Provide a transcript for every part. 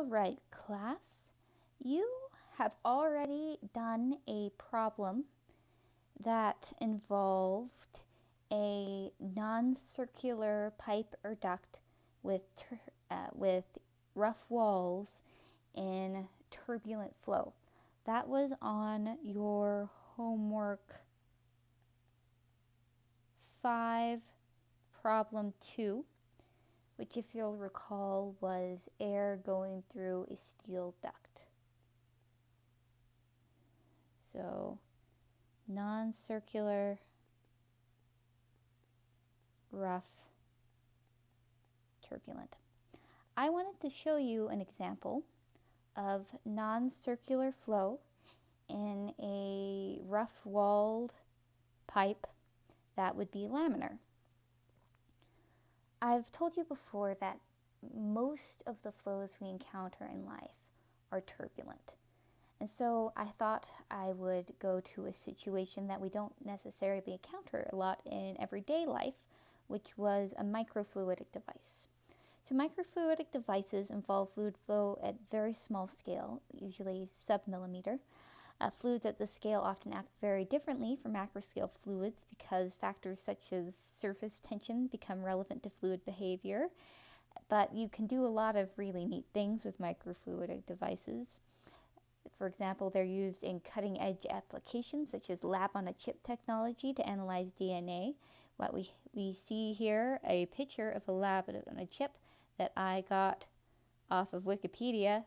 right, class, you have already done a problem that involved a non-circular pipe or duct with rough walls in turbulent flow. That was on your homework 5, problem 2, which, if you'll recall, was air going through a steel duct. So, non-circular, rough, turbulent. I wanted to show you an example of non-circular flow in a rough-walled pipe that would be laminar. I've told you before that most of the flows we encounter in life are turbulent. And so I thought I would go to a situation that we don't necessarily encounter a lot in everyday life, which was a microfluidic device. So microfluidic devices involve fluid flow at very small scale, usually sub-millimeter. Fluids at this scale often act very differently from macroscale fluids because factors such as surface tension become relevant to fluid behavior. But you can do a lot of really neat things with microfluidic devices. For example, they're used in cutting-edge applications such as lab-on-a-chip technology to analyze DNA. What we see here, a picture of a lab-on-a-chip that I got off of Wikipedia.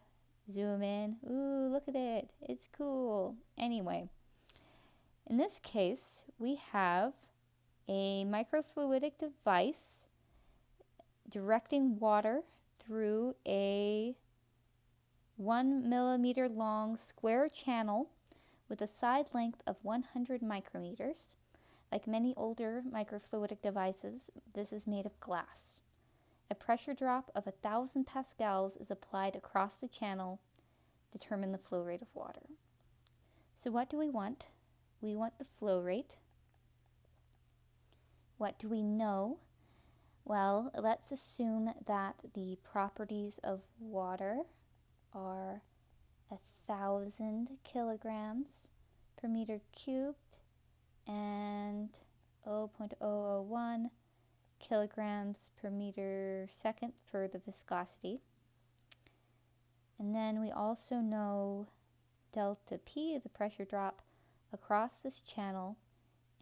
Zoom in. Ooh, look at it. It's cool. Anyway, in this case, we have a microfluidic device directing water through a 1 millimeter long square channel with a side length of 100 micrometers. Like many older microfluidic devices, this is made of glass. A pressure drop of 1,000 pascals is applied across the channel to determine the flow rate of water. So what do we want? We want the flow rate. What do we know? Well, let's assume that the properties of water are 1,000 kilograms per meter cubed and 0.001 kilograms per meter second for the viscosity. And then we also know delta P, the pressure drop across this channel,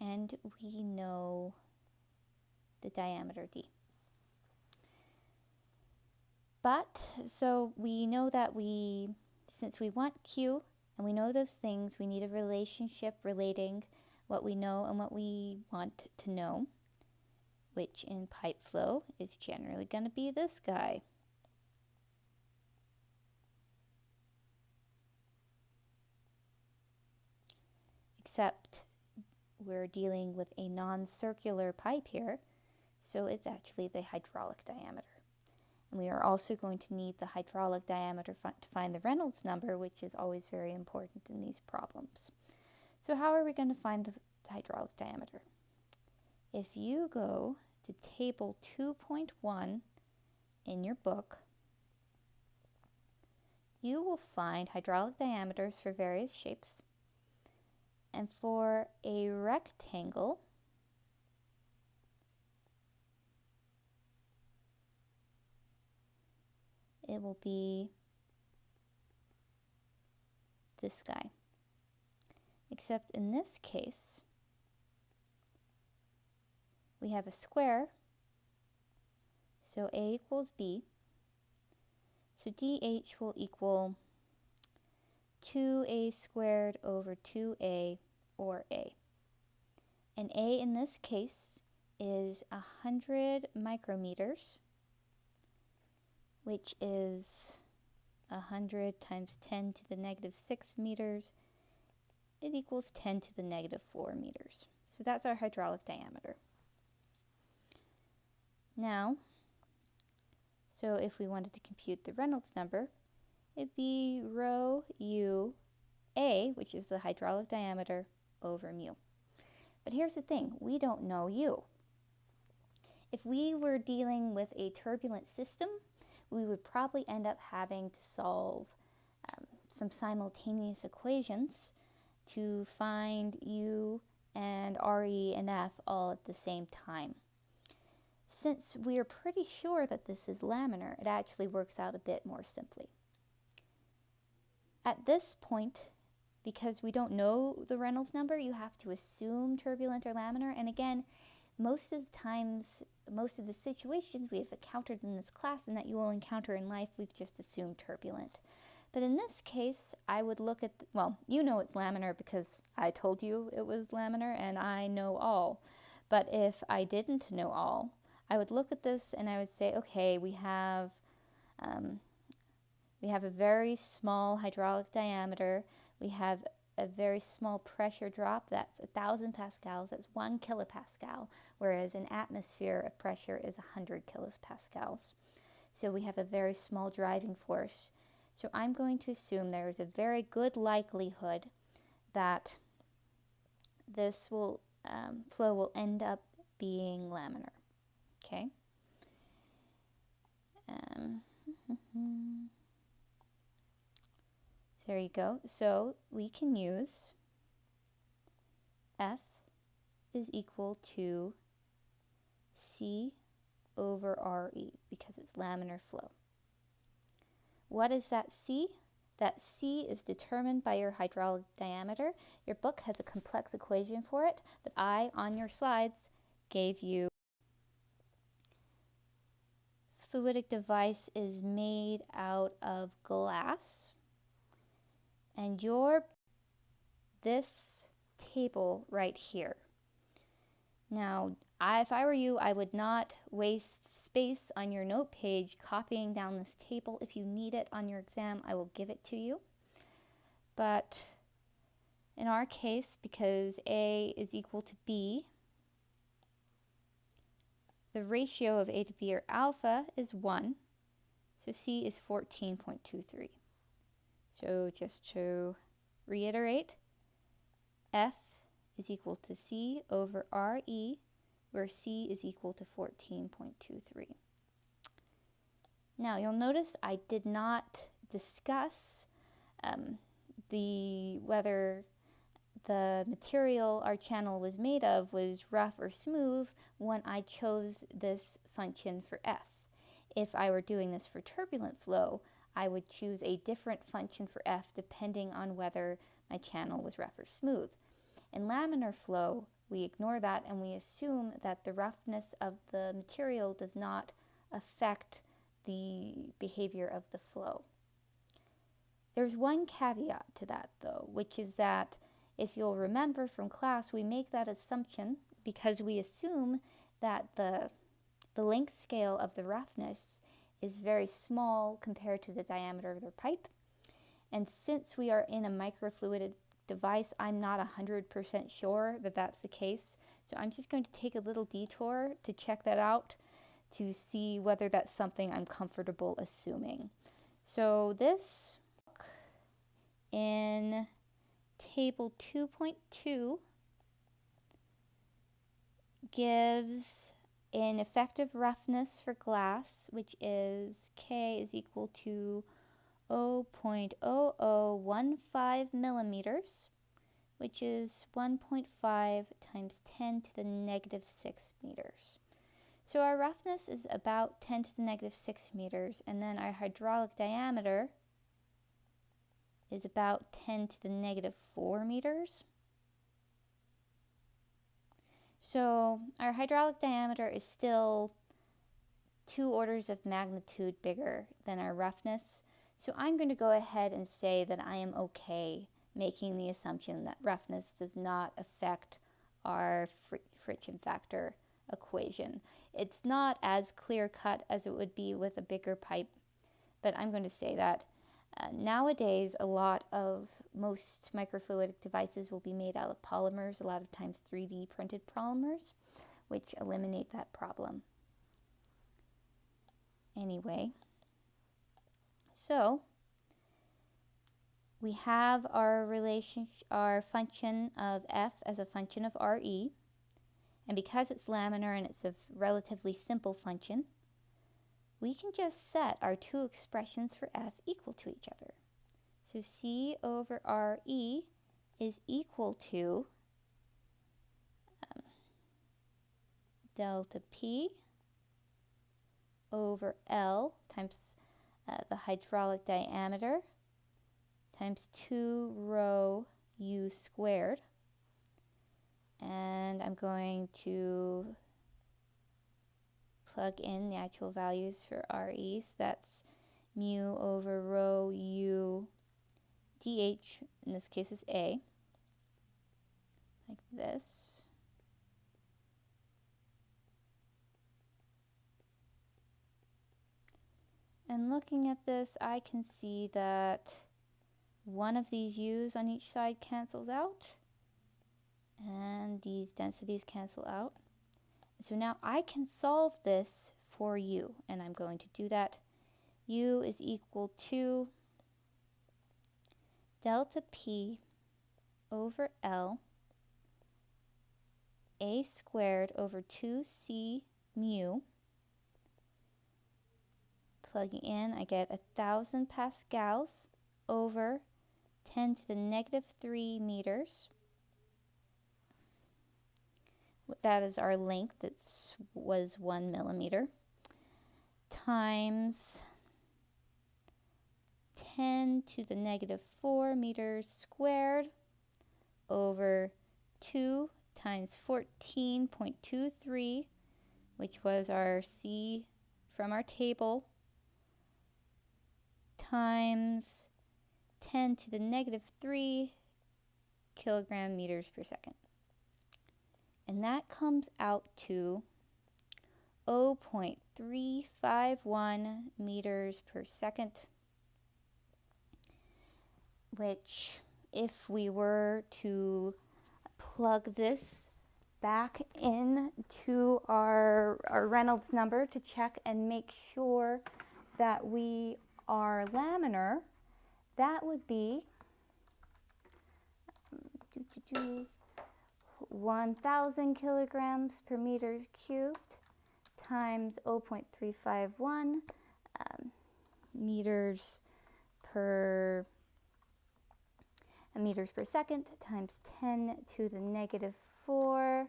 and we know the diameter D. But, so we know that since we want Q and we know those things, we need a relationship relating what we know and what we want to know, which in pipe flow is generally going to be this guy. Except we're dealing with a non-circular pipe here, so it's actually the hydraulic diameter. And we are also going to need the hydraulic diameter to find the Reynolds number, which is always very important in these problems. So how are we going to find the hydraulic diameter? If you go to table 2.1 in your book, you will find hydraulic diameters for various shapes. And for a rectangle, it will be this guy. Except in this case, we have a square, so A equals B. So DH will equal 2A squared over 2A, or A. And A in this case is 100 micrometers, which is 100 times 10 to the negative 6 meters. It equals 10 to the negative 4 meters. So that's our hydraulic diameter. Now, so if we wanted to compute the Reynolds number, it'd be rho U A, which is the hydraulic diameter, over mu. But here's the thing, we don't know U. If we were dealing with a turbulent system, we would probably end up having to solve some simultaneous equations to find U and RE and F all at the same time. Since we are pretty sure that this is laminar, it actually works out a bit more simply. At this point, because we don't know the Reynolds number, you have to assume turbulent or laminar. And again, most of the times, most of the situations we have encountered in this class and that you will encounter in life, we've just assumed turbulent. But in this case, I would look at, well, you know it's laminar because I told you it was laminar and I know all. But if I didn't know all, I would look at this and I would say, okay, we have a very small hydraulic diameter. We have a very small pressure drop. That's 1,000 pascals. That's 1 kilopascal, whereas an atmosphere of pressure is 100 kilopascals. So we have a very small driving force. So I'm going to assume there is a very good likelihood that this flow will end up being laminar. Okay. There you go. So we can use F is equal to C over RE because it's laminar flow. What is that C? That C is determined by your hydraulic diameter. Your book has a complex equation for it, but I, on your slides, gave you. Fluidic device is made out of glass, and this table right here. Now, if I were you, I would not waste space on your note page copying down this table. If you need it on your exam, I will give it to you. But in our case, because A is equal to B, the ratio of A to B, or alpha, is 1. So C is 14.23. So just to reiterate, F is equal to C over RE, where C is equal to 14.23. Now, you'll notice I did not discuss whether the material our channel was made of was rough or smooth when I chose this function for F. If I were doing this for turbulent flow, I would choose a different function for F depending on whether my channel was rough or smooth. In laminar flow, we ignore that and we assume that the roughness of the material does not affect the behavior of the flow. There's one caveat to that though, which is that if you'll remember from class, we make that assumption because we assume that the length scale of the roughness is very small compared to the diameter of the pipe. And since we are in a microfluidic device, I'm not 100% sure that that's the case. So I'm just going to take a little detour to check that out to see whether that's something I'm comfortable assuming. So this in table 2.2 gives an effective roughness for glass, which is K is equal to 0.0015 millimeters, which is 1.5 times 10 to the negative 6 meters. So our roughness is about 10 to the negative 6 meters, and then our hydraulic diameter is about 10 to the negative 4 meters. So our hydraulic diameter is still 2 orders of magnitude bigger than our roughness. So I'm going to go ahead and say that I am okay making the assumption that roughness does not affect our friction factor equation. It's not as clear-cut as it would be with a bigger pipe, but I'm going to say that. Nowadays, most microfluidic devices will be made out of polymers, a lot of times 3D printed polymers, which eliminate that problem. Anyway, so we have our function of F as a function of RE, and because it's laminar and it's a relatively simple function, we can just set our two expressions for F equal to each other. So C over RE is equal to delta P over L times the hydraulic diameter times 2 rho U squared. And I'm going to plug in the actual values for RE. So that's mu over rho U dH, in this case is A, like this. And looking at this, I can see that one of these U's on each side cancels out, and these densities cancel out. So now I can solve this for U, and I'm going to do that. U is equal to delta P over L A squared over 2C mu. Plugging in, I get 1,000 pascals over 10 to the negative 3 meters. That is our length, that was 1 millimeter, times 10 to the negative 4 meters squared over 2 times 14.23, which was our C from our table, times 10 to the negative 3 kilogram meters per second. And that comes out to 0.351 meters per second, which, if we were to plug this back into our Reynolds number to check and make sure that we are laminar, that would be 1,000 kilograms per meter cubed times 0.351 meters per second times 10 to the negative 4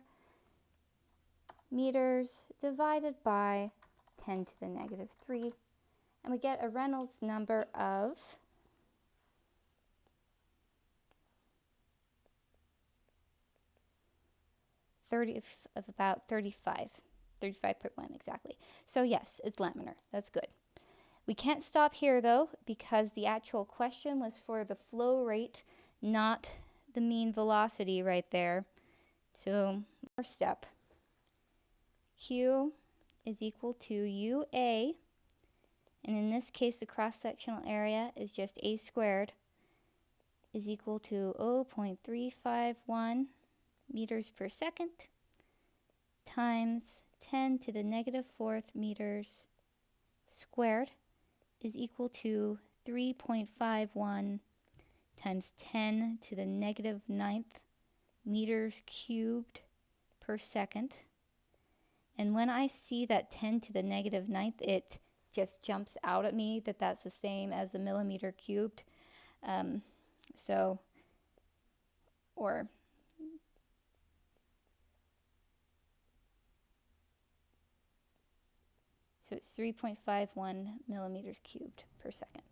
meters divided by 10 to the negative 3. And we get a Reynolds number of about 35.1 exactly. So yes, it's laminar. That's good. We can't stop here though, because the actual question was for the flow rate, not the mean velocity right there. So first step, Q is equal to UA, and in this case the cross-sectional area is just A squared, is equal to 0.351 meters per second times 10 to the negative 4th meters squared is equal to 3.51 times 10 to the negative 9th meters cubed per second. And when I see that 10 to the negative 9th, it just jumps out at me that that's the same as a millimeter cubed. So it's 3.51 millimeters cubed per second.